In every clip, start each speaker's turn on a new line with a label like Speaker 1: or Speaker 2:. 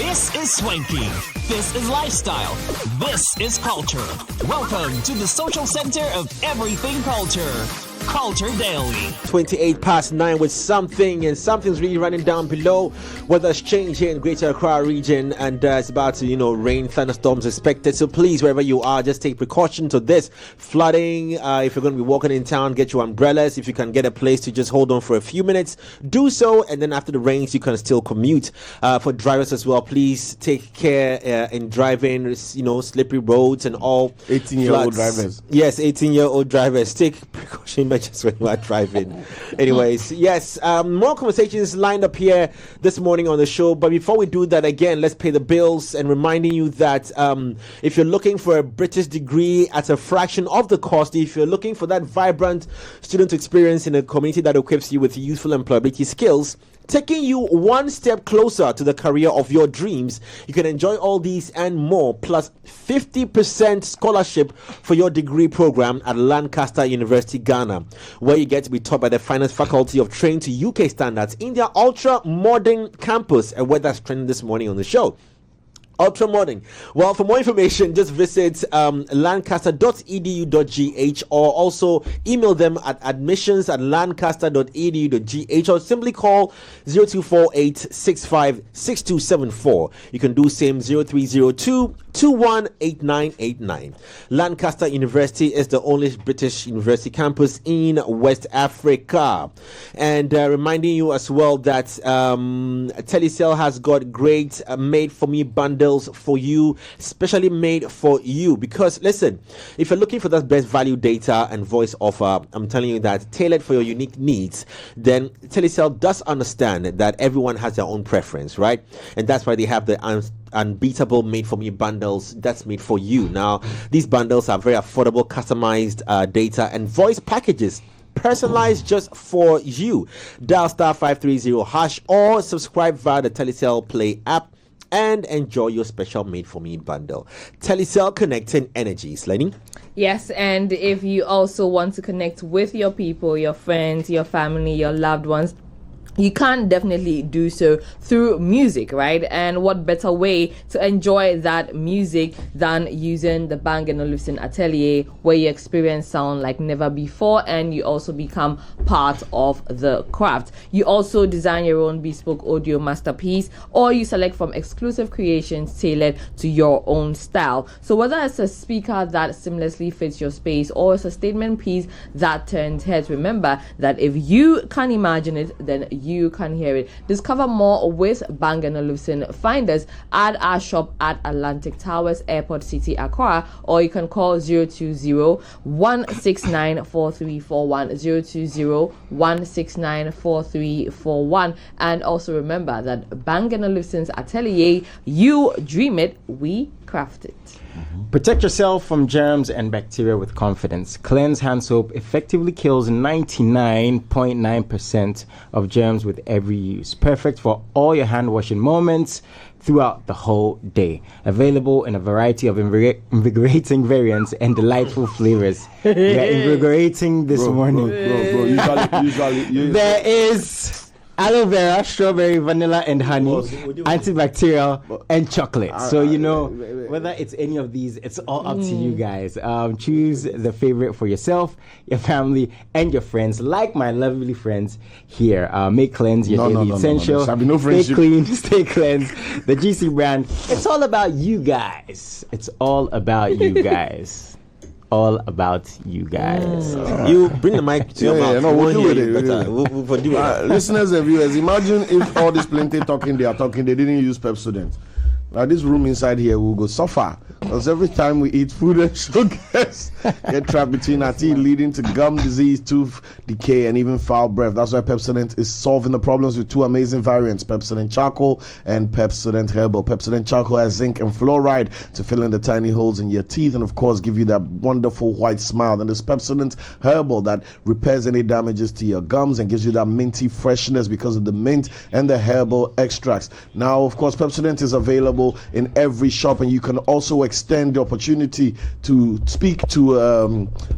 Speaker 1: This is swanky. This is lifestyle. This is culture. Welcome to the social center of everything culture. Culture Daily.
Speaker 2: 9:28 with something, and something's really running down below. Weather's changed here in Greater Accra region, and it's about to, rain, thunderstorms expected. So please, wherever you are, just take precautions of this. Flooding, if you're going to be walking in town, get your umbrellas. If you can get a place to just hold on for a few minutes, do so. And then after the rains, you can still commute. For drivers as well, please take care in driving, slippery roads and all.
Speaker 3: 18-year-old drivers.
Speaker 2: Yes, 18-year-old drivers. Take precaution just when you are driving. Anyways, yes, more conversations lined up here this morning on the show. But before we do that, again, let's pay the bills, and reminding you that if you're looking for a British degree at a fraction of the cost, if you're looking for that vibrant student experience in a community that equips you with useful employability skills, taking you one step closer to the career of your dreams, you can enjoy all these and more, plus 50% scholarship for your degree program at Lancaster University, Ghana, where you get to be taught by the finest faculty of trained to UK standards in their ultra-modern campus, and where that's trending this morning on the show. Ultra modern. Well, for more information, just visit lancaster.edu.gh, or also email them at admissions@lancaster.edu.gh, or simply call 0248656274. You can do same 0302-218989. Lancaster University is the only British university campus in West Africa. And reminding you as well that Telecel has got great made-for-me bundles for you, specially made for you. Because listen, if you're looking for that best value data and voice offer, I'm telling you that tailored for your unique needs, then Telecel does understand that everyone has their own preference, right? And that's why they have the unbeatable made for me bundles that's made for you. Now, these bundles are very affordable, customized data and voice packages personalized just for you. Dial *530# or subscribe via the Telecel Play app and enjoy your special made-for-me bundle. Telecel, connecting energies. Lenny?
Speaker 4: Yes, and if you also want to connect with your people, your friends, your family, your loved ones, you can definitely do so through music, right? And what better way to enjoy that music than using the Bang & Olufsen Atelier, where you experience sound like never before, and you also become part of the craft. You also design your own bespoke audio masterpiece, or you select from exclusive creations tailored to your own style. So whether it's a speaker that seamlessly fits your space, or it's a statement piece that turns heads, remember that if you can imagine it, then you can hear it. Discover more with Bang & Olufsen. Find us at our shop at Atlantic Towers, Airport City, Accra, or you can call 020-169-4341, 020-169-4341. And also remember that Bang & Olufsen's Atelier, you dream it, we craft it.
Speaker 3: Protect yourself from germs and bacteria with confidence. Cleanse hand soap effectively kills 99.9% of germs with every use. Perfect for all your hand washing moments throughout the whole day. Available in a variety of invigorating variants and delightful flavors. We are invigorating this morning.
Speaker 2: Usually.
Speaker 3: There is aloe vera, strawberry, vanilla, and honey, antibacterial, and chocolate. So, whether it's any of these, it's all up to you guys. Choose the favorite for yourself, your family, and your friends, like my lovely friends here. Make cleanse your daily essential. Stay clean, stay cleansed. The GC brand, it's all about you guys. It's all about you guys. All about you guys.
Speaker 2: You bring the mic to your mouth.
Speaker 3: No,
Speaker 2: we'll
Speaker 3: do it.
Speaker 2: We'll do it.
Speaker 5: Listeners and viewers, imagine if all this plenty talking they are talking, they didn't use Pepsodent. Now this room inside here will go suffer, because every time we eat food and sugars get trapped between our teeth, leading to gum disease, tooth decay, and even foul breath. That's why Pepsodent is solving the problems with two amazing variants, Pepsodent Charcoal and Pepsodent Herbal. Pepsodent Charcoal has zinc and fluoride to fill in the tiny holes in your teeth and of course give you that wonderful white smile. And there's Pepsodent Herbal that repairs any damages to your gums and gives you that minty freshness because of the mint and the herbal extracts. Now of course Pepsodent is available available in every shop, and you can also extend the opportunity to speak to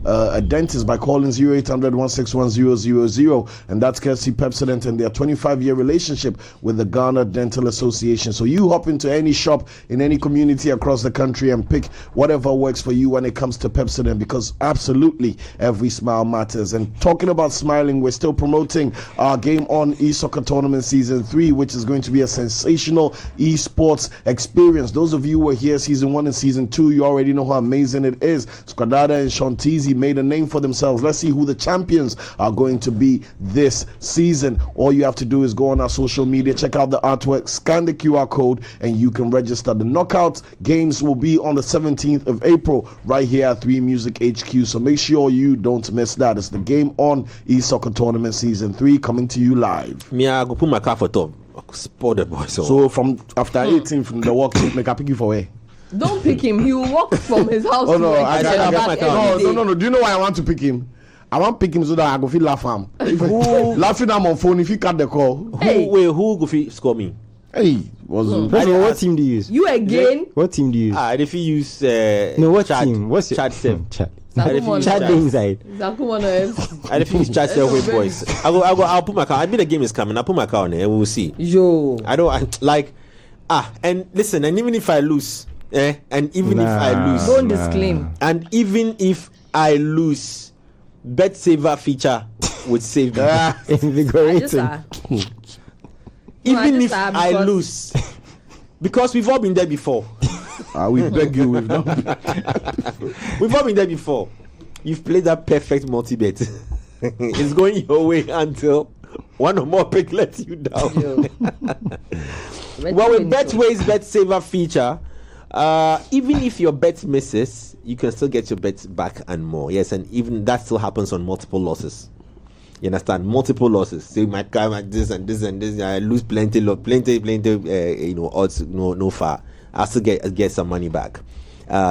Speaker 5: a dentist by calling 0800 161 000, and that's courtesy Pepsodent and their 25-year relationship with the Ghana Dental Association. So you hop into any shop in any community across the country and pick whatever works for you when it comes to Pepsodent, because absolutely every smile matters. And talking about smiling, we're still promoting our Game On eSoccer Tournament Season 3, which is going to be a sensational esports experience. Those of you who were here Season 1 and Season 2, you already know how amazing it is. Skwadada and Shantizi made a name for themselves. Let's see who the champions are going to be this season. All you have to do is go on our social media, check out the artwork, scan the QR code, and you can register. The knockout games will be on the 17th of April right here at 3 Music HQ, so make sure you don't miss that. It's the Game On eSoccer Tournament Season 3 coming to you live.
Speaker 2: Me, I go put my car for top. Support the boy.
Speaker 5: So from after 18 from the walk, make a pick you for where?
Speaker 4: Don't pick him. He will walk from his house.
Speaker 5: Oh no,
Speaker 4: to
Speaker 5: I
Speaker 4: Exeter
Speaker 5: got
Speaker 4: back
Speaker 5: my
Speaker 4: every
Speaker 5: car.
Speaker 4: day.
Speaker 5: No. Do you know why I want to pick him? I want to pick him so that I go feel laugh him. Laughing I'm on phone if he cut the call.
Speaker 4: Hey.
Speaker 2: Who go fit score me?
Speaker 5: Hey, was
Speaker 3: First of all, what team do you use?
Speaker 4: You again?
Speaker 3: What team do you use?
Speaker 2: If you use
Speaker 3: No, what
Speaker 2: Chad,
Speaker 3: team? What's your
Speaker 2: Chad 7.
Speaker 3: Chad.
Speaker 4: Zakumono.
Speaker 3: Chad the inside.
Speaker 4: Zakumono FC.
Speaker 2: I if you use Chad 7 with boys. I'll put my car. I mean the game is coming. I'll put my car on there. We'll see.
Speaker 4: Yo.
Speaker 2: And listen, and even if I lose, and even if I lose,
Speaker 4: Don't disclaim.
Speaker 2: and even if I lose, Bet Saver feature would save me.
Speaker 4: I just
Speaker 3: Invigorating.
Speaker 2: Even
Speaker 4: just
Speaker 2: if
Speaker 4: are
Speaker 2: I
Speaker 4: because-
Speaker 2: lose, because we've all been there before.
Speaker 5: we beg you with them.
Speaker 2: We've all been there before. You've played that perfect multi-bet. It's going your way until one or more pick lets you down.
Speaker 4: Yo.
Speaker 2: Well, with Betway's Bet Saver feature, even if your bet misses, you can still get your bets back and more. Yes, and even that still happens on multiple losses. You understand? Multiple losses. Say my car like this and this and this. I lose plenty, odds no far. I still get some money back.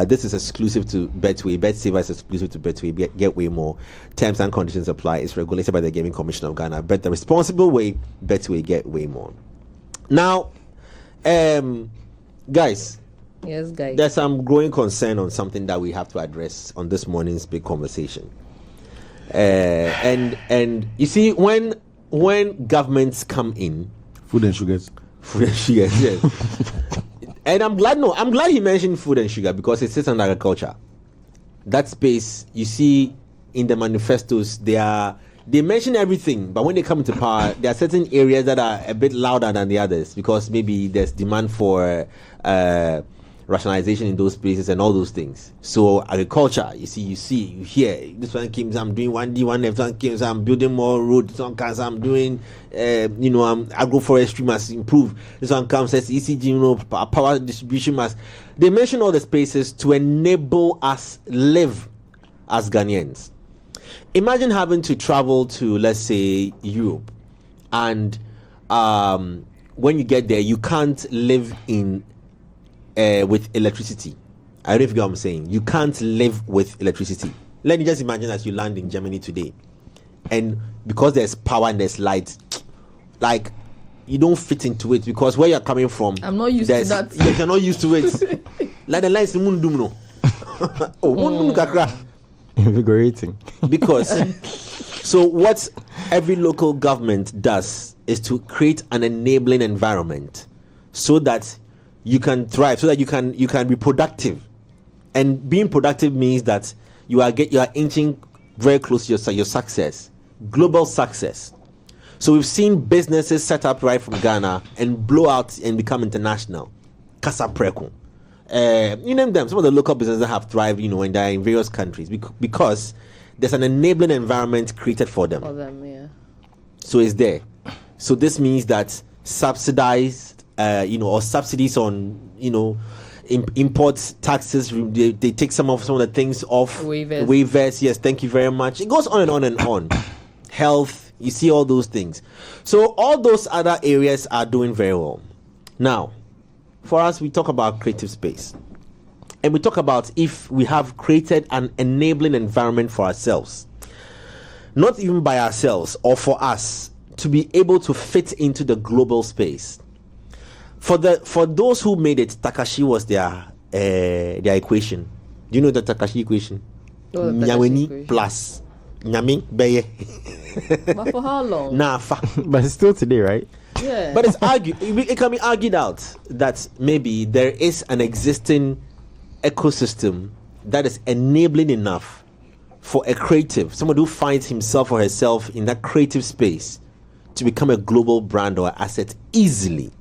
Speaker 2: This is exclusive to Betway. Bet Saver is exclusive to Betway. Get way more. Terms and conditions apply. It's regulated by the Gaming Commission of Ghana. Bet the responsible way. Betway, get way more. Now, guys.
Speaker 4: Yes, guys.
Speaker 2: There's some growing concern on something that we have to address on this morning's big conversation. And you see, when governments come in,
Speaker 5: Food and sugars.
Speaker 2: yes. And I'm glad he mentioned food and sugar, because it sits under agriculture. That space, you see, in the manifestos, they mention everything, but when they come into power, there are certain areas that are a bit louder than the others, because maybe there's demand for rationalization in those places and all those things. So agriculture, you hear this one came, I'm doing 1D, 1F, one came, I'm building more roads, this one comes, I'm doing agroforestry must improve, this one comes, says ECG, power distribution must. They mention all the spaces to enable us live as Ghanaians. Imagine having to travel to, let's say, Europe, and when you get there, you can't live in with electricity. I don't know if you get what I'm saying. You can't live with electricity. Let me just imagine that you land in Germany today, and because there's power and there's light, like you don't fit into it, because where you're coming from,
Speaker 4: I'm not used to that.
Speaker 2: Yes, you're not used to it. Like the lights, mundum kakra.
Speaker 3: Invigorating.
Speaker 2: Because so what every local government does is to create an enabling environment so that you can thrive, so that you can be productive. And being productive means that you are inching very close to your success, global success. So we've seen businesses set up right from Ghana and blow out and become international. Casa Preco. You name them. Some of the local businesses that have thrived, and they're in various countries because there's an enabling environment created for them.
Speaker 4: Yeah.
Speaker 2: So it's there. So this means that subsidized, or subsidies on, import taxes. They take some of the things off. Waivers. Yes, thank you very much. It goes on and on and on. Health. You see all those things. So all those other areas are doing very well. Now, for us, we talk about creative space. And we talk about if we have created an enabling environment for ourselves, not even by ourselves or for us, to be able to fit into the global space. For those who made it, Takashi was their equation. Do you know the Takashi equation?
Speaker 4: Oh, the Takashi
Speaker 2: Nyaweni
Speaker 4: equation.
Speaker 2: plus Nyami Beye.
Speaker 4: But for how long?
Speaker 3: But it's still today, right?
Speaker 4: Yeah.
Speaker 2: But it can be argued out that maybe there is an existing ecosystem that is enabling enough for a creative, someone who finds himself or herself in that creative space, to become a global brand or asset easily.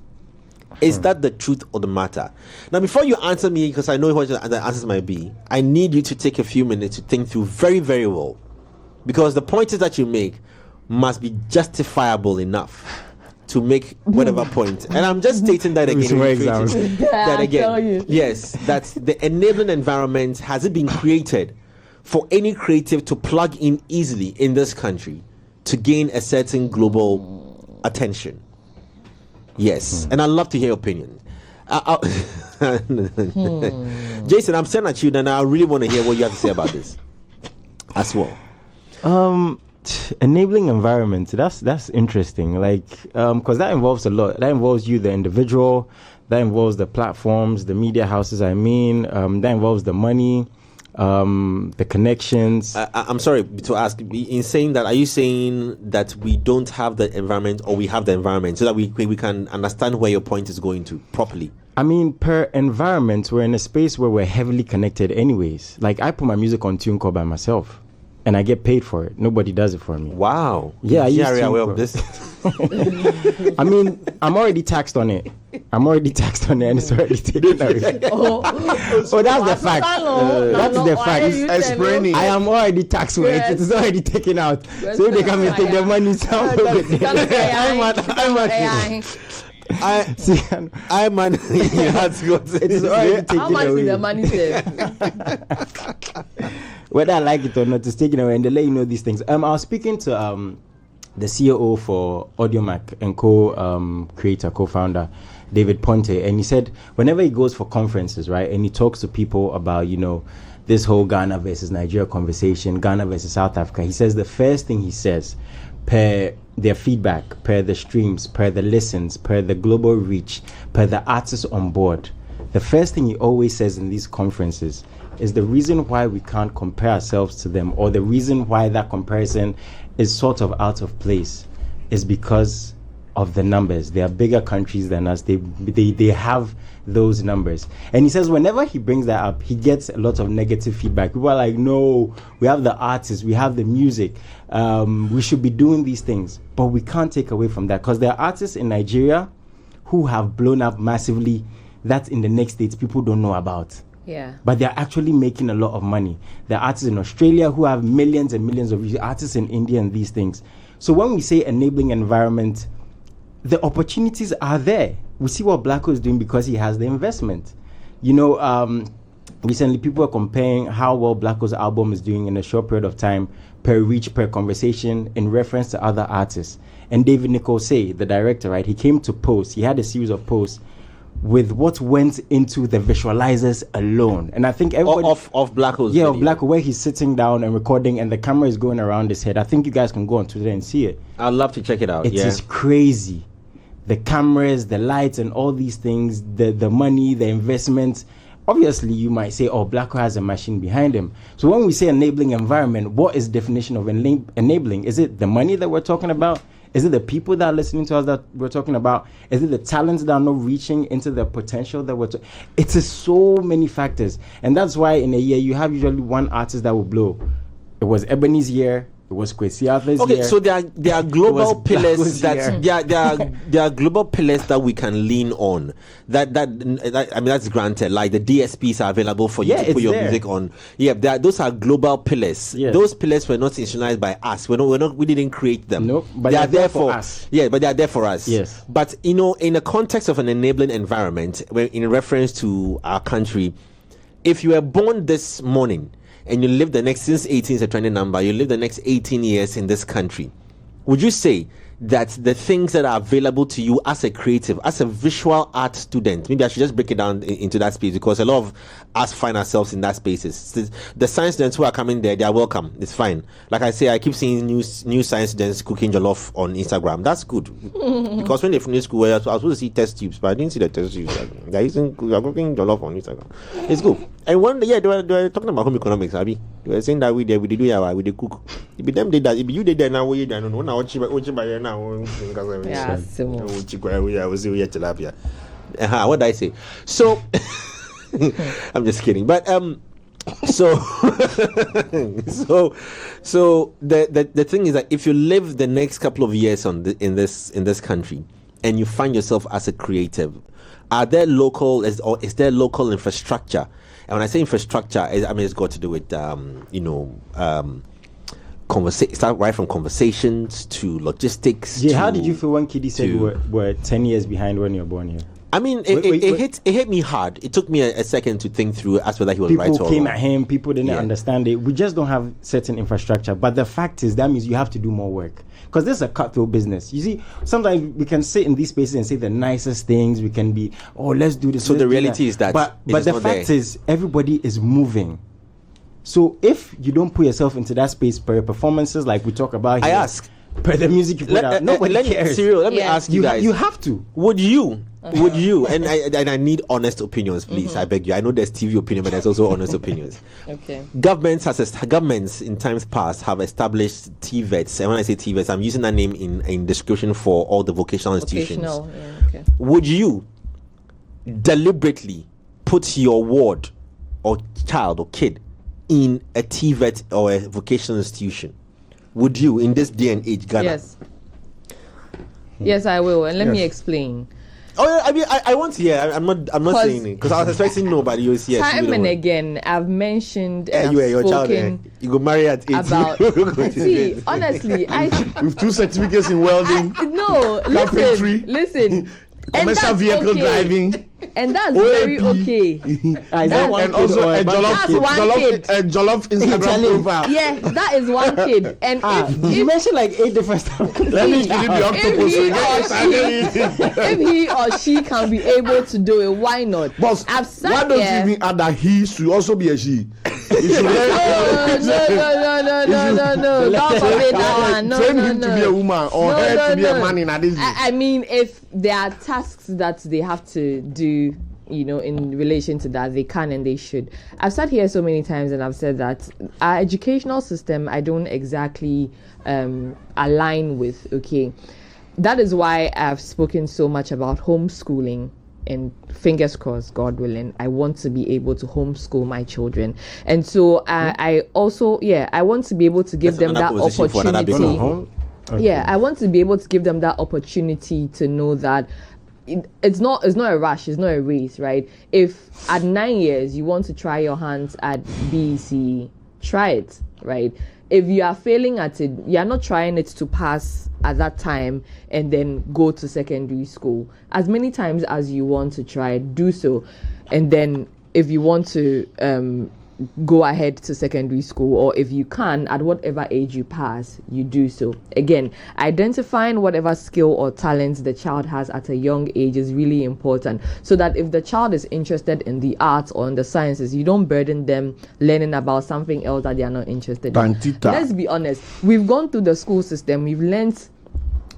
Speaker 2: Is that the truth or the matter? Now, before you answer me, because I know what the answers might be, I need you to take a few minutes to think through very, very well. Because the pointers that you make must be justifiable enough to make whatever point. And I'm just stating that again. That again. Yes, that the enabling environment has it been created for any creative to plug in easily in this country to gain a certain global attention. Yes, and I'd love to hear your opinion. Jason, I'm staring at you, and I really want to hear what you have to say about this as well.
Speaker 3: Enabling environment, that's interesting, like because that involves a lot. That involves you, the individual, that involves the platforms, the media houses, that involves the money, the connections.
Speaker 2: I'm sorry to ask, in saying that, are you saying that we don't have the environment, or we have the environment, so that we can understand where your point is going to properly?
Speaker 3: I mean, per environment, we're in a space where we're heavily connected anyways. Like, I put my music on TuneCore by myself, and I get paid for it. Nobody does it for me.
Speaker 2: Wow.
Speaker 3: Yeah, I use
Speaker 2: are aware
Speaker 3: TuneCore.
Speaker 2: of this.
Speaker 3: I mean, I'm already taxed on it. And it's already taken away. That's the fact. That's the fact.
Speaker 5: Explaining.
Speaker 3: I am already taxed for it. It is already taken out. So if they come and take the money, it is already taken
Speaker 4: How much
Speaker 3: away.
Speaker 4: is the money saved?
Speaker 3: Whether I like it or not, it's taken away, and they let you know these things. I was speaking to the COO for AudioMac and co-founder, David Ponte, and he said whenever he goes for conferences, right, and he talks to people about, this whole Ghana versus Nigeria conversation, Ghana versus South Africa, he says the first thing he says, per their feedback, per the streams, per the listens, per the global reach, per the artists on board, the first thing he always says in these conferences is the reason why we can't compare ourselves to them, or the reason why that comparison is sort of out of place, is because of the numbers. They are bigger countries than us. They have those numbers. And he says whenever he brings that up, he gets a lot of negative feedback. People are like, no, we have the artists, we have the music, we should be doing these things. But we can't take away from that, because there are artists in Nigeria who have blown up massively that in the next states people don't know about.
Speaker 4: Yeah.
Speaker 3: But they're actually making a lot of money. There are artists in Australia who have millions and millions of views, artists in India, and these things. So when we say enabling environment, the opportunities are there. We see what Blacko is doing because he has the investment. Recently people are comparing how well Blacko's album is doing in a short period of time, per reach, per conversation, in reference to other artists. And David Nicholson, the director, right, he came to post. He had a series of posts with what went into the visualizers alone. And I think everybody...
Speaker 2: Of Blacko's
Speaker 3: Yeah,
Speaker 2: video.
Speaker 3: of Blacko, where he's sitting down and recording and the camera is going around his head. I think you guys can go on Twitter and see it.
Speaker 2: I'd love to check it out.
Speaker 3: It is crazy. The cameras, the lights, and all these things, the money, the investments. Obviously, you might say, oh, Blacko has a machine behind him. So when we say enabling environment, what is the definition of enabling? Is it the money that we're talking about? Is it the people that are listening to us that we're talking about? Is it the talents that are not reaching into the potential that we're talking? It's so many factors. And that's why in a year, you have usually one artist that will blow. It was Ebony's year. It was Kwesi Arthur's year.
Speaker 2: Okay, so there are global pillars
Speaker 3: Blacko's
Speaker 2: that there are global pillars that we can lean on. That I mean, that's granted. Like the DSPs are available for you to put your music on. Yeah, those are global pillars.
Speaker 3: Yes.
Speaker 2: Those pillars were not institutionalized by us. We didn't create them.
Speaker 3: Nope, but
Speaker 2: they are there
Speaker 3: for us.
Speaker 2: Yeah, but they are there for us.
Speaker 3: Yes.
Speaker 2: But in the context of an enabling environment, in reference to our country, if you were born this morning and you live the next, since 18 is a trending number, you live the next 18 years in this country, would you say that the things that are available to you as a creative, as a visual art student, maybe I should just break it down into that space, because a lot of us find ourselves in that spaces. The science students who are coming there, they are welcome. It's fine. Like I say, I keep seeing new science students cooking jollof on Instagram. That's good. Because when they finish school, I was supposed to see test tubes, but I didn't see the test tubes. They're cooking jollof on Instagram. It's good. And one day, they were talking about home economics, Abby. They were saying that we do cook. If them did that, if you did that now, we don't know. Now, what you buy now?
Speaker 4: Yeah,
Speaker 2: what did I say? So I'm just kidding, but so the thing is that if you live the next couple of years in this country and you find yourself as a creative, is there local infrastructure? And when I say infrastructure, I mean it's got to do with start right from conversations to logistics.
Speaker 3: Yeah, how did you feel when Kiddy said we're 10 years behind when you were born here?
Speaker 2: I mean, it hit me hard. It took me a second to think through as whether he was right or wrong.
Speaker 3: People came at him. People didn't understand it. We just don't have certain infrastructure. But the fact is, that means you have to do more work. Because this is a cutthroat business. You see, sometimes we can sit in these spaces and say the nicest things. We can be, let's do this.
Speaker 2: So the reality is that.
Speaker 3: But the fact is, everybody is moving. So if you don't put yourself into that space per your performances, like we talk about here,
Speaker 2: I ask.
Speaker 3: Per the music you put out, nobody cares.
Speaker 2: Let me ask you guys.
Speaker 3: You have to.
Speaker 2: Would you? And I need honest opinions, please. I beg you. I know there's TV opinion, but there's also honest opinions.
Speaker 4: Okay.
Speaker 2: Governments in times past have established TVETs, and when I say TVETs, I'm using that name in description for all the vocational institutions.
Speaker 4: Okay.
Speaker 2: Would you deliberately put your ward or child or kid in a TVET or a vocational institution? Would you, in this day and age, Ghana?
Speaker 4: Yes, I will, and let me explain.
Speaker 2: I mean, I want to hear. I'm not saying it because I was expecting nobody. Yes,
Speaker 4: time and again, I've mentioned.
Speaker 2: Your child. You go marry at 18.
Speaker 4: About see, honestly,
Speaker 5: with 2 certificates in welding.
Speaker 4: Listen.
Speaker 5: Commercial vehicle driving.
Speaker 4: And that's very okay.
Speaker 5: And also a Jollof Instagram profile.
Speaker 4: Yeah, that is one kid. And if
Speaker 3: you mentioned like 8 different stuff.
Speaker 4: If he or she can be able to do it, why not?
Speaker 5: Boss, why don't you even add that he should also be a she? No.
Speaker 4: Don't forbid that one.
Speaker 5: Train him to be a woman or her to be a man in addition.
Speaker 4: I mean, if there are tasks that they have to do, in relation to that, they can and they should. I've sat here so many times and I've said that our educational system, I don't exactly align with, okay? That is why I've spoken so much about homeschooling. And fingers crossed, God willing, I want to be able to homeschool my children. And so I also, I want to be able to give them that opportunity. Okay. I want to be able to give them that opportunity to know that it's not a rush, it's not a race, right? If at 9 years you want to try your hands at BEC, try it, right? If you are failing at it, you are not trying it to pass at that time and then go to secondary school. As many times as you want to try, do so. And then if you want to go ahead to secondary school, or if you can, at whatever age you pass, you do so. Again, identifying whatever skill or talent the child has at a young age is really important, so that if the child is interested in the arts or in the sciences, you don't burden them learning about something else that they are not interested in. Let's be honest, we've gone through the school system, we've learned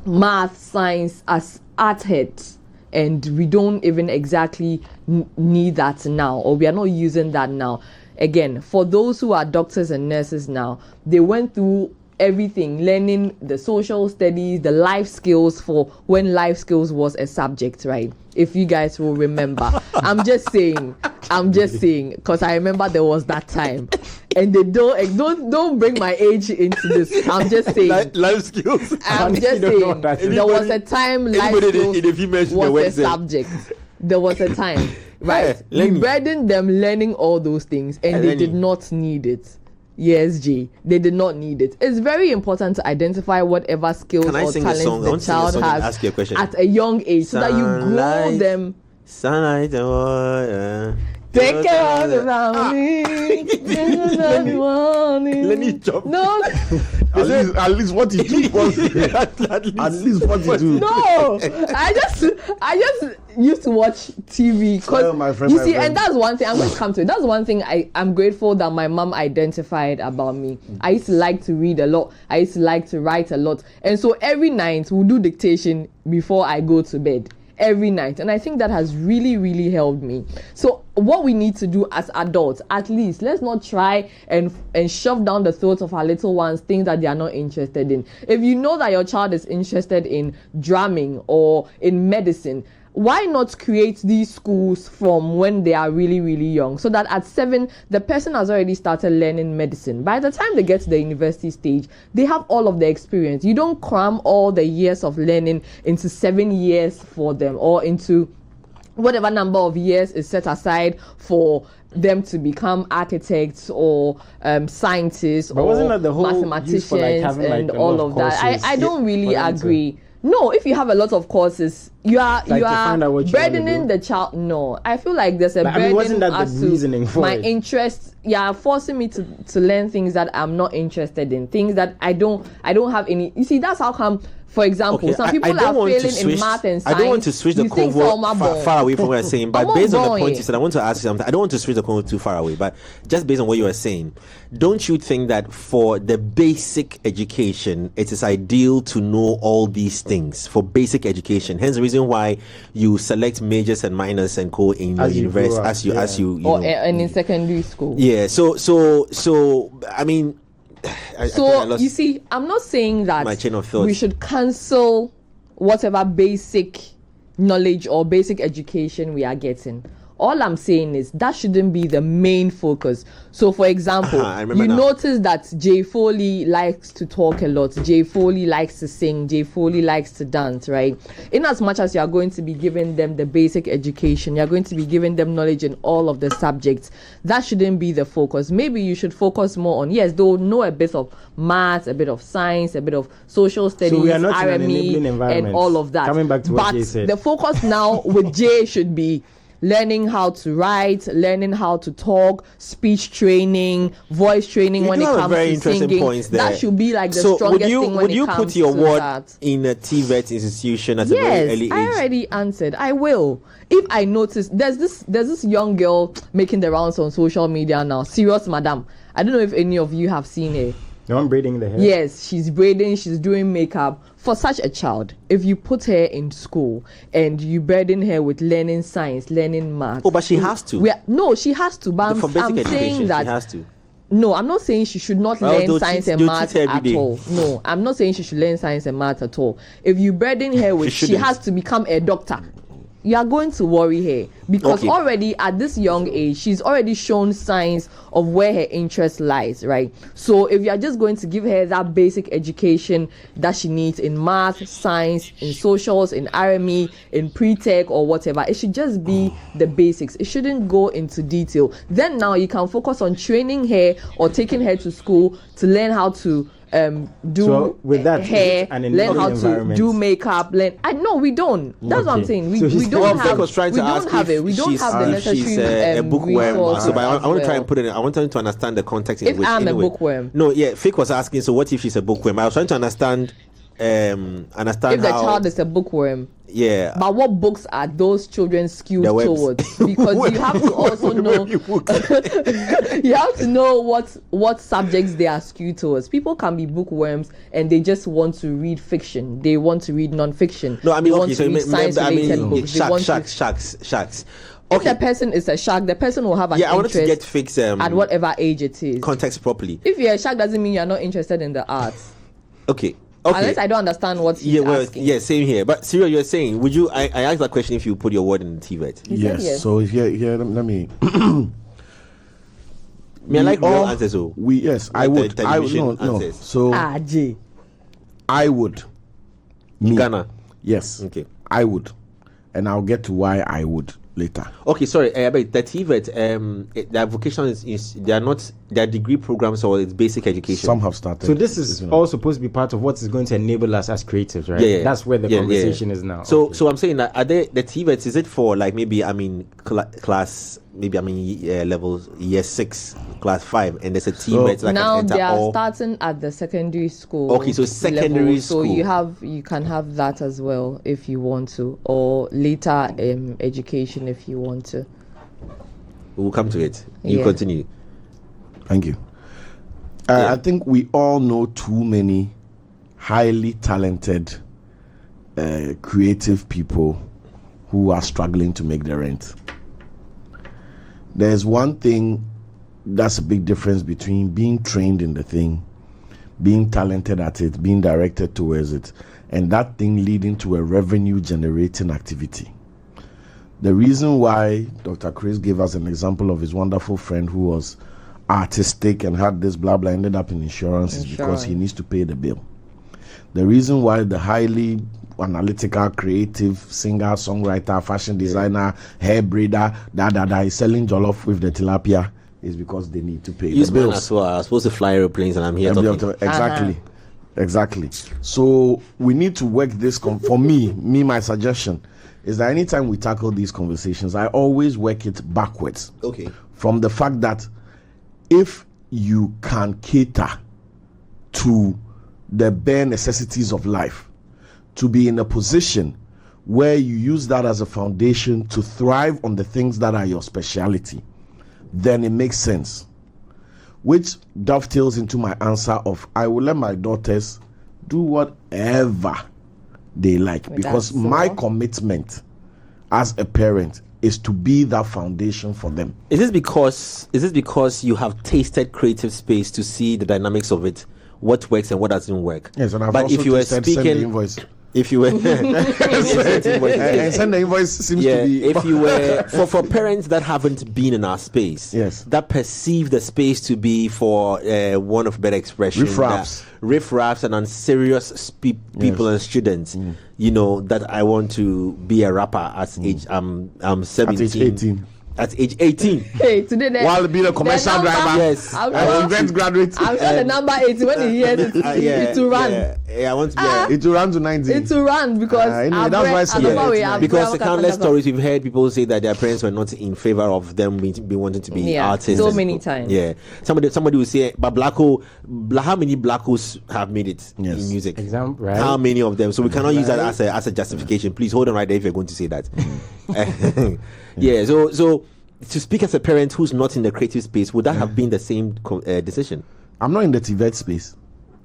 Speaker 4: math, science as art heads, and we don't even exactly need that now, or we are not using that now. Again, for those who are doctors and nurses now, they went through everything, learning the social studies, the life skills for when life skills was a subject, right? If you guys will remember. I'm just saying, because I remember there was that time. And they don't bring my age into this. I'm just saying.
Speaker 2: Life skills.
Speaker 4: I'm just saying. There was a time life skills was a subject. There was a time. Right, we burdened them learning all those things, and they did not need it. Yes, G, they did not need it. It's very important to identify whatever skills or talents the child has at a young age, so that you grow them.
Speaker 2: Sunlight and water.
Speaker 4: Take care of the family.
Speaker 2: Let me jump.
Speaker 4: No.
Speaker 5: At least 42. At least 42.
Speaker 4: No, I just used to watch TV because you see, and that's one thing I'm going to come to. That's one thing I'm grateful that my mom identified about me. I used to like to read a lot. I used to like to write a lot, and so every night we'll do dictation before I go to bed. Every night, and I think that has really, really helped me. So what we need to do as adults, at least, let's not try and shove down the throats of our little ones things that they are not interested in. If you know that your child is interested in drumming or in medicine, why not create these schools from when they are really, really young, so that at 7 the person has already started learning medicine. By the time they get to the university stage, they have all of the experience. You don't cram all the years of learning into 7 years for them, or into whatever number of years is set aside for them to become architects or scientists or mathematicians and all of that. I don't really agree. No, if you have a lot of courses, you are burdening the child. No, I feel like there's a burden.
Speaker 3: Wasn't that the reasoning for
Speaker 4: my
Speaker 3: it?
Speaker 4: interest? Yeah, forcing me to learn things that I'm not interested in, things that I don't have any. You see, that's how come. For example, some people are failing in math and science.
Speaker 2: I don't want to switch the convo far away from what you're saying, but based on the point you said, I want to ask you something. I don't want to switch the convo too far away, but just based on what you are saying, don't you think that for the basic education, it is ideal to know all these things for basic education? Hence the reason why you select majors and minors and co in your university as you know.
Speaker 4: And in secondary school.
Speaker 2: Yeah. So I mean.
Speaker 4: You see, I'm not saying that
Speaker 2: my chain of thought.
Speaker 4: We should cancel whatever basic knowledge or basic education we are getting. All I'm saying is that shouldn't be the main focus. So, for example, you notice that Jay Foley likes to talk a lot. Jay Foley likes to sing. Jay Foley likes to dance, right? In as much as you are going to be giving them the basic education, you're going to be giving them knowledge in all of the subjects. That shouldn't be the focus. Maybe you should focus more on, yes, they'll know a bit of maths, a bit of science, a bit of social studies, RME, and all of that.
Speaker 3: Coming back to what Jay said.
Speaker 4: The focus now with Jay should be learning how to write, learning how to talk, speech training, voice training when it comes to singing. That should be like the strongest thing when it comes to that. Would you put your word
Speaker 2: in a TVET institution at a very early age?
Speaker 4: Yes, I already answered. I will. If I notice, there's this young girl making the rounds on social media now, Serious Madam. I don't know if any of you have seen her.
Speaker 3: The one braiding the hair?
Speaker 4: Yes, she's braiding, she's doing makeup. For such a child, if you put her in school and you burden her with learning science, learning math.
Speaker 2: Oh, but she has to.
Speaker 4: No, she has to. But
Speaker 2: for basic education,
Speaker 4: saying that
Speaker 2: she has to.
Speaker 4: No, I'm not saying she should not learn science and math at all. No, I'm not saying she should learn science and math at all. If you burden her with, she has to become a doctor. You are going to worry her because already at this young age, she's already shown signs of where her interest lies, right? So if you are just going to give her that basic education that she needs in math, science, in socials, in RME, in pre-tech or whatever, it should just be the basics. It shouldn't go into detail. Then now you can focus on training her or taking her to school to learn how to do
Speaker 3: with that
Speaker 4: hair, learn how to do makeup. No, we don't. That's what I'm saying. We don't have. We don't have the necessary.
Speaker 2: She's a bookworm. So, but I want to try and put it. I want to understand the context.
Speaker 4: If I'm a bookworm.
Speaker 2: No, yeah. Fake was asking. So, what if she's a bookworm? I was trying to understand. If the
Speaker 4: child is a bookworm.
Speaker 2: Yeah.
Speaker 4: But what books are those children skewed towards? Because you have to also know. You have to know what subjects they are skewed towards. People can be bookworms and they just want to read fiction. They want to read non-fiction.
Speaker 2: No, I mean,
Speaker 4: they want to read science-related books.
Speaker 2: Sharks.
Speaker 4: If the person is a shark, the person will have an interest.
Speaker 2: I wanted to get fixed
Speaker 4: at whatever age it is.
Speaker 2: Context properly.
Speaker 4: If you're a shark, doesn't mean you're not interested in the arts.
Speaker 2: Okay.
Speaker 4: Unless I don't understand what he's asking.
Speaker 2: Yeah, same here. But Cyril, you're saying, would you? I asked that question if you put your word in the TVET.
Speaker 5: Yes. So here, let me.
Speaker 2: I like real answers.
Speaker 5: I would. No. So
Speaker 4: J.
Speaker 5: I would.
Speaker 2: Ghana.
Speaker 5: Yes.
Speaker 2: Okay.
Speaker 5: I would, and I'll get to why I would. later.
Speaker 2: Okay, sorry, but the TVET, their vocation is they are not their degree programs or it's basic education.
Speaker 5: Some have started.
Speaker 3: So this is all supposed to be part of what is going to enable us as creatives, right?
Speaker 2: Yeah.
Speaker 3: That's where the conversation is now.
Speaker 2: So
Speaker 3: Okay.
Speaker 2: so I'm saying that are they the TVETs? Is it for like maybe class levels year 6, class 5, and there's a TVET like
Speaker 4: Now
Speaker 2: an
Speaker 4: they are
Speaker 2: all.
Speaker 4: starting at the secondary school.
Speaker 2: Okay, so secondary
Speaker 4: level.
Speaker 2: school.
Speaker 4: So you can have that as well if you want to, or later education if you want to.
Speaker 2: We'll come to it. You
Speaker 4: Yeah.
Speaker 2: continue.
Speaker 5: Thank you. I think we all know too many highly talented, creative people who are struggling to make the rent. There's one thing that's a big difference between being trained in the thing, being talented at it, being directed towards it, and that thing leading to a revenue generating activity. The reason why Dr. Chris gave us an example of his wonderful friend who was artistic and had this blah blah ended up in insurance is because he needs to pay the bill. The reason why the highly analytical, creative singer, songwriter, fashion designer, hair braider, is selling jollof with the tilapia is because they need to pay
Speaker 2: You
Speaker 5: the bills.
Speaker 2: as well. I'm supposed to fly airplanes and I'm here talking.
Speaker 5: Exactly. So we need to work this. For me, my suggestion is that anytime we tackle these conversations, I always work it backwards.
Speaker 2: Okay.
Speaker 5: From the fact that if you can cater to the bare necessities of life, to be in a position where you use that as a foundation to thrive on the things that are your speciality, then it makes sense. Which dovetails into my answer of I will let my daughters do whatever they like, because my commitment as a parent is to be that foundation for them.
Speaker 2: Is this because you have tasted creative space to see the dynamics of it, what works and what doesn't work?
Speaker 5: Yes, and I've
Speaker 2: but
Speaker 5: also
Speaker 2: if you were
Speaker 5: tasted send the
Speaker 2: speaking,
Speaker 5: invoice.
Speaker 2: if you were
Speaker 5: And send the invoice seems
Speaker 2: yeah,
Speaker 5: to be
Speaker 2: if you were for parents that haven't been in our space,
Speaker 5: Yes.
Speaker 2: that perceive the space to be for one of better expression, riffraffs and unserious people and students. You know that I want to be a rapper at age I'm 17.
Speaker 5: at age 18.
Speaker 2: At age 18.
Speaker 4: Hey, today
Speaker 5: While being a commercial driver,
Speaker 2: Yes.
Speaker 4: I'm sure,
Speaker 5: event graduate,
Speaker 4: I'm sure the number 80 when he hears it, it will run.
Speaker 2: Yeah, I want to be
Speaker 5: it will run to 90.
Speaker 4: It will run because
Speaker 5: Anyway, that's why it's
Speaker 2: because the countless stories we've heard, people say that their parents were not in favor of them being wanting to be artists.
Speaker 4: So many times.
Speaker 2: Yeah, somebody will say, but how many blackos have made it in music?
Speaker 3: Example, right?
Speaker 2: How many of them? So we cannot use that as a justification. Please hold on right there if you're going to say that. Yeah. So to speak as a parent who's not in the creative space, would that have been the same decision?
Speaker 5: I'm not in the TVET space.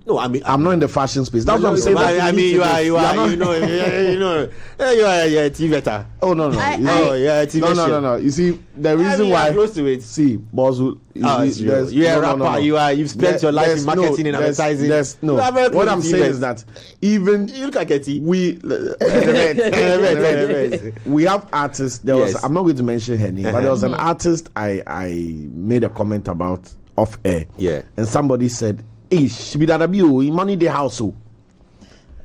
Speaker 2: No, I mean
Speaker 5: I'm not in the fashion space. That's what I'm saying.
Speaker 2: I mean, you are, you're a TVEtter.
Speaker 5: Oh no,
Speaker 2: yeah,
Speaker 5: no. You see, the reason why
Speaker 2: close to it.
Speaker 5: See, Bozu,
Speaker 2: you're a rapper. You've spent your life in marketing and advertising.
Speaker 5: What I'm saying is that even
Speaker 2: you look like a T.
Speaker 5: we have artists. There was, I'm not going to mention her name, but there was an artist I made a comment about off air.
Speaker 2: Yeah,
Speaker 5: and somebody said, "Hey, she be that you money the house."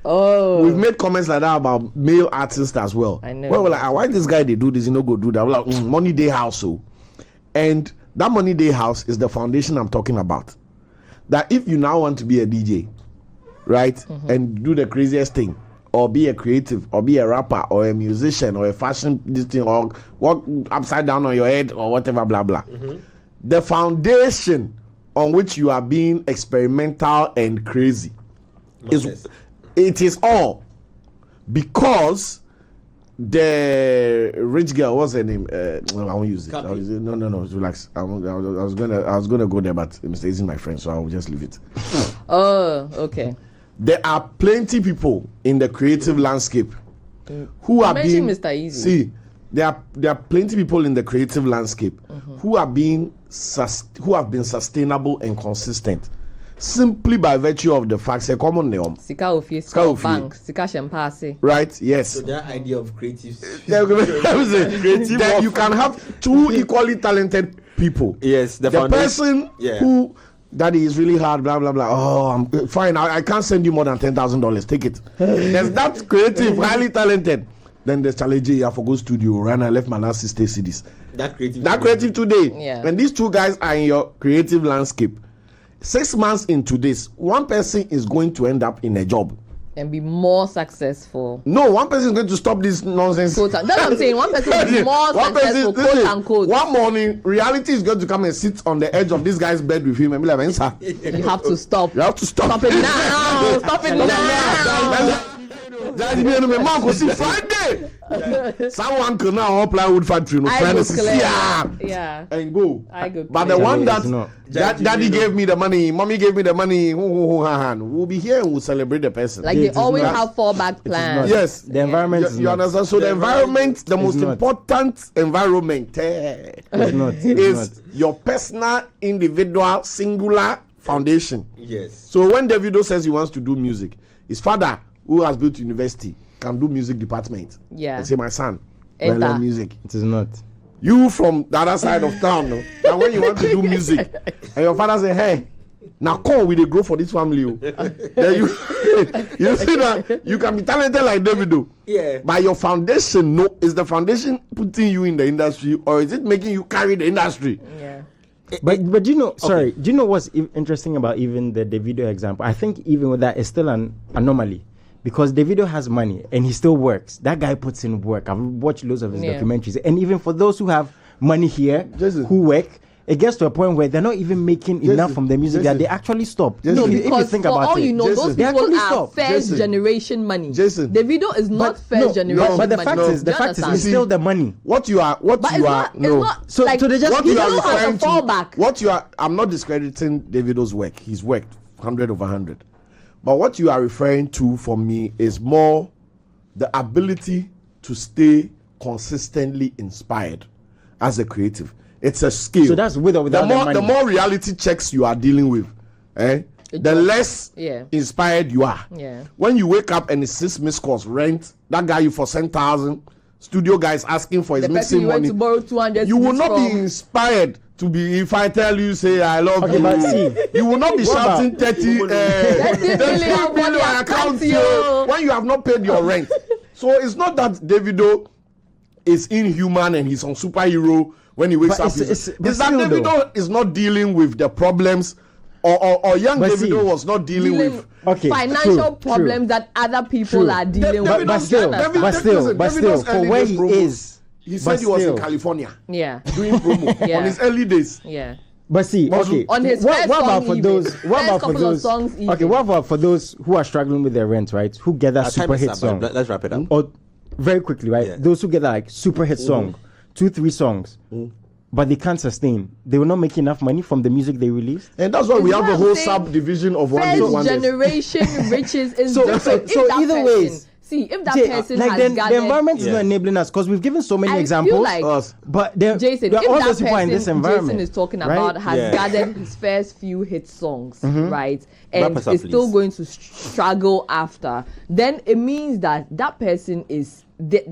Speaker 4: Oh,
Speaker 5: we've made comments like that about male artists as well.
Speaker 4: I know.
Speaker 5: Well, we're like, why this guy they do this? You know, go do that. We're like, money day house. And that money day house is the foundation I'm talking about. That if you now want to be a DJ, right, and do the craziest thing, or be a creative, or be a rapper, or a musician, or a fashion this thing, or walk upside down on your head, or whatever, blah blah. The foundation on which you are being experimental and crazy is all because the rich girl, what's her name? I won't use it. No, relax. I was gonna go there, but Mr. isn't my friend, so I'll just leave it.
Speaker 4: Oh, okay.
Speaker 5: There are plenty people in the creative landscape who are being
Speaker 4: Mr. Easy.
Speaker 5: See, there are plenty people in the creative landscape who are being who have been sustainable and consistent simply by virtue of the fact they common name.
Speaker 4: Sika office, Sika bank, Sika champagne.
Speaker 5: Right? Yes.
Speaker 2: So that idea of creative,
Speaker 5: that you can have two equally talented people.
Speaker 2: Yes,
Speaker 5: the person who that is really hard, blah blah blah. Oh, I'm fine. I can't send you more than $10,000. Take it. There's that creative, highly talented. Then there's challenge. I forgot studio. Right now I left my last 60 CDs.
Speaker 2: That
Speaker 5: creative today.
Speaker 4: Yeah.
Speaker 5: And these two guys are in your creative landscape. 6 months into this, one person is going to end up in a job
Speaker 4: and be more successful.
Speaker 5: No, one person is going to stop this nonsense.
Speaker 4: That's what I'm saying. One person will be more successful, quote unquote.
Speaker 5: One morning, reality is going to come and sit on the edge of this guy's bed with him and be like, "Sir,
Speaker 4: you have to stop.
Speaker 5: You have to stop.
Speaker 4: Stop it now. Stop it now."
Speaker 5: Friday. Someone can now apply wood factory.
Speaker 4: Yeah.
Speaker 5: And go. But
Speaker 4: clear.
Speaker 5: the one that daddy gave me the money, mommy gave me the money, we'll be here and we'll celebrate the person.
Speaker 4: Like they always have fallback plans.
Speaker 5: Yes.
Speaker 3: The environment
Speaker 5: you understand? So the environment, the most important environment is your personal, individual, singular foundation.
Speaker 2: Yes.
Speaker 5: So when Davido says he wants to do music, his father, who has built university, can do music department.
Speaker 4: Yeah.
Speaker 5: And say, my son, learn music.
Speaker 3: It is not.
Speaker 5: You from the other side of town, no? And when you want to do music, and your father say, hey, now come with a grow for this family. Then you see that you can be talented like Davido.
Speaker 2: Yeah.
Speaker 5: But your foundation, no, is the foundation putting you in the industry, or is it making you carry the industry?
Speaker 4: Yeah.
Speaker 3: But do you know? Sorry, do you know what's interesting about even the Davido example? I think even with that, it's still an anomaly. Because Davido has money and he still works. That guy puts in work. I've watched loads of his documentaries. And even for those who have money here, who work, it gets to a point where they're not even making enough from the music that they actually stop.
Speaker 4: No, because for all you know, those people are first generation money. Davido is not first generation money.
Speaker 3: But the fact is, it's still the money.
Speaker 4: So they just have a fallback.
Speaker 5: I'm not discrediting Davido's work. He's worked 100 over 100. But what you are referring to for me is more the ability to stay consistently inspired as a creative. It's a skill.
Speaker 3: So that's with or without the money.
Speaker 5: The more reality checks you are dealing with, the less inspired you are.
Speaker 4: Yeah.
Speaker 5: When you wake up and it's 6 missed calls, rent, that guy you for 10,000, studio guys asking for his mixing money.
Speaker 4: To borrow 200
Speaker 5: you will not be inspired to be, if I tell you, say I love you,
Speaker 3: but see,
Speaker 5: you will not be shouting 30 million account when you have not paid your rent. So it's not that Davido is inhuman and he's on superhero when he wakes up. It's that Davido is not dealing with the problems, or young Davido was not dealing with
Speaker 4: financial problems that other people are dealing with.
Speaker 3: But still, for where he is.
Speaker 5: He said he was in California.
Speaker 4: Yeah.
Speaker 5: Doing promo on his early days.
Speaker 4: Yeah.
Speaker 3: But see, okay.
Speaker 4: On his what about for those?
Speaker 3: What about for those? Okay, what about for those who are struggling with their rent, right? Who get that super hit song?
Speaker 2: Let's wrap it up.
Speaker 3: Or very quickly, right? Yeah. Those who get that like super hit song, 2-3 songs, but they can't sustain. They will not make enough money from the music they release.
Speaker 5: And that's why we have the whole subdivision of one
Speaker 4: generation riches is
Speaker 3: so either ways.
Speaker 4: See, if that person
Speaker 3: like
Speaker 4: has
Speaker 3: the environment is not enabling us because we've given so many examples. But
Speaker 4: Jason,
Speaker 3: all those people in this environment,
Speaker 4: Jason is talking about has gathered his first few hit songs, right, and is still going to struggle after. Then it means that person is they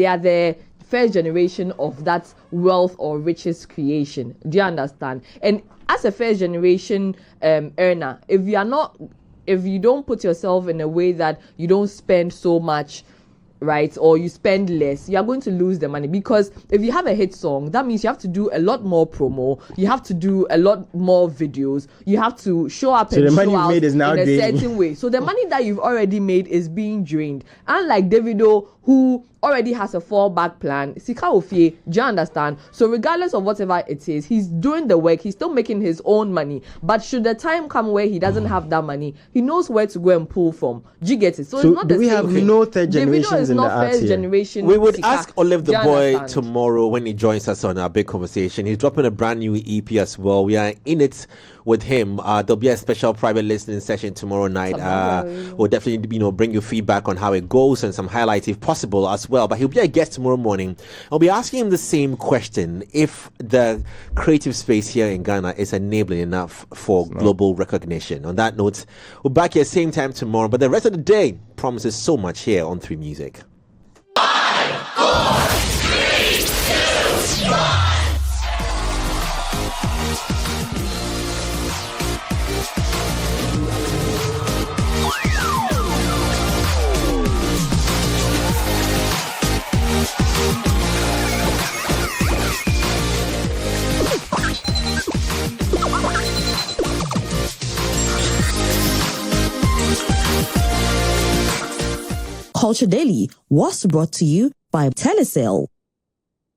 Speaker 4: are the first generation of that wealth or riches creation. Do you understand? And as a first generation earner, if you don't put yourself in a way that you don't spend so much, right, or you spend less, you are going to lose the money. Because if you have a hit song, that means you have to do a lot more promo, you have to do a lot more videos, you have to show up and show out in a certain way. So the money that you've already made is being drained. Unlike Davido, who already has a fallback plan, Sika Ofie, do you understand? So regardless of whatever it is, he's doing the work, he's still making his own money. But should the time come where he doesn't have that money, he knows where to go and pull from. Do you get it? So it's not the same.
Speaker 3: We have no third generations in the arts
Speaker 4: generation.
Speaker 2: We would ask Olive the Boy tomorrow when he joins us on our big conversation. He's dropping a brand new EP as well. We are in it with him. There'll be a special private listening session tomorrow night. We'll definitely bring you feedback on how it goes and some highlights if possible as well. But he'll be a guest tomorrow morning. I'll be asking him the same question: if the creative space here in Ghana is enabling enough for global recognition. On that note, we're back here same time tomorrow, but the rest of the day promises so much here on 3 Music.
Speaker 6: 5, 4, 3, 2, 1.
Speaker 7: Culture Daily was brought to you by Telecel.